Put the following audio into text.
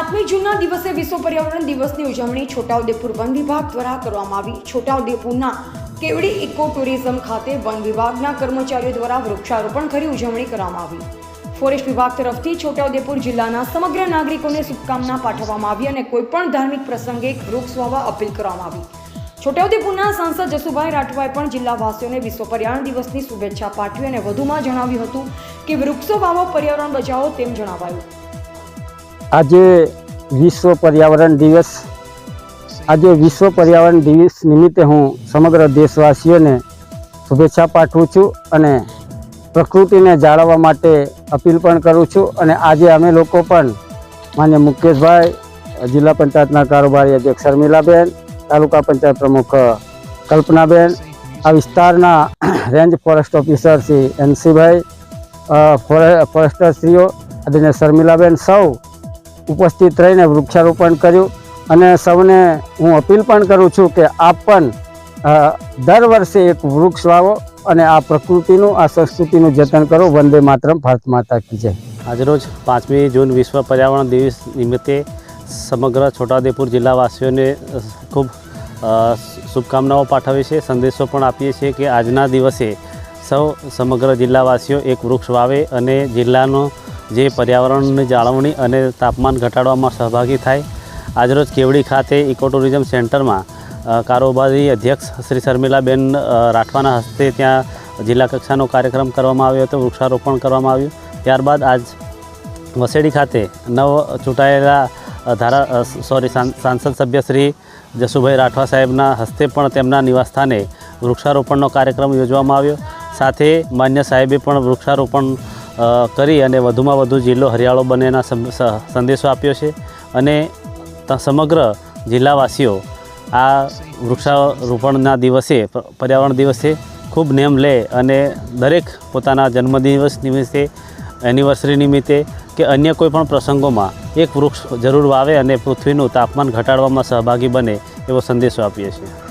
5મી જૂનના દિવસે વિશ્વ પર્યાવરણ દિવસની ઉજવણી છોટાઉદેપુર વન વિભાગ દ્વારા કરવામાં આવી। છોટાઉદેપુરના કેવડી ઇકો ટુરિઝમ ખાતે વન વિભાગના કર્મચારીઓ દ્વારા વૃક્ષારોપણ કરી ઉજવણી કરવામાં આવી। ફોરેસ્ટ વિભાગ તરફથી છોટાઉદેપુર જિલ્લાના સમગ્ર નાગરિકોને શુભકામના પાઠવવામાં આવી અને કોઈપણ ધાર્મિક પ્રસંગે વૃક્ષ વાવવા અપીલ કરવામાં આવી। છોટાઉદેપુરના સાંસદ જસુભાઈ રાઠવાએ પણ જિલ્લાવાસીઓને વિશ્વ પર્યાવરણ દિવસની શુભેચ્છા પાઠવી અને વધુમાં જણાવ્યું હતું કે વૃક્ષો વાવો, પર્યાવરણ બચાવો તેમ જણાવાયું। આજે વિશ્વ પર્યાવરણ દિવસ નિમિત્તે હું સમગ્ર દેશવાસીઓને શુભેચ્છા પાઠવું છું અને પ્રકૃતિને જાળવવા માટે અપીલ પણ કરું છું। અને આજે અમે લોકો પણ માન્ય મુકેશભાઈ, જિલ્લા પંચાયતના કારોબારી અધ્યક્ષ શર્મિલાબેન, તાલુકા પંચાયત પ્રમુખ કલ્પનાબેન, આ વિસ્તારના રેન્જ ફોરેસ્ટ ઓફિસર શ્રી એનસીભાઈ, ફોરેસ્ટરશ્રીઓ આદિને શર્મિલાબેન સૌ ઉપસ્થિત રહીને વૃક્ષારોપણ કર્યું। અને સૌને હું અપીલ પણ કરું છું કે આપ પણ દર વર્ષે એક વૃક્ષ વાવો અને આ પ્રકૃતિનું, આ સંસ્કૃતિનું જતન કરો। વંદે માતરમ, ભારત માતા કી જય। આજરોજ 5મી જૂન વિશ્વ પર્યાવરણ દિવસ નિમિત્તે સમગ્ર છોટાઉદેપુર જિલ્લાવાસીઓને ખૂબ શુભકામનાઓ પાઠવી છે। સંદેશો પણ આપીએ છીએ કે આજના દિવસે સૌ સમગ્ર જિલ્લાવાસીઓ એક વૃક્ષ વાવે અને જિલ્લાનો જે પર્યાવરણની જાળવણી અને તાપમાન ઘટાડવામાં સહભાગી થાય। આજરોજ કેવડી ખાતે ઇકો ટુરિઝમ સેન્ટરમાં કારોબારી અધ્યક્ષ શ્રી શર્મિલાબેન રાઠવાના હસ્તે ત્યાં જિલ્લા કક્ષાનો કાર્યક્રમ કરવામાં આવ્યો હતો, વૃક્ષારોપણ કરવામાં આવ્યું। ત્યારબાદ આજ વસેડી ખાતે નવ ચૂંટાયેલા સાંસદ સભ્ય શ્રી જસુભાઈ રાઠવા સાહેબના હસ્તે પણ તેમના નિવાસસ્થાને વૃક્ષારોપણનો કાર્યક્રમ યોજવામાં આવ્યો। સાથે માન્ય સાહેબે પણ વૃક્ષારોપણ કરી અને વધુમાં વધુ જિલ્લો હરિયાળો બને એના સંદેશો આપ્યો છે। અને સમગ્ર જિલ્લાવાસીઓ આ વૃક્ષારોપણના દિવસે, પર્યાવરણ દિવસે ખૂબ નેમ લે અને દરેક પોતાના જન્મદિવસ નિમિત્તે, એનિવર્સરી નિમિત્તે કે અન્ય કોઈ પણ પ્રસંગોમાં એક વૃક્ષ જરૂર વાવે અને પૃથ્વીનું તાપમાન ઘટાડવામાં સહભાગી બને એવો સંદેશો આપીએ છીએ।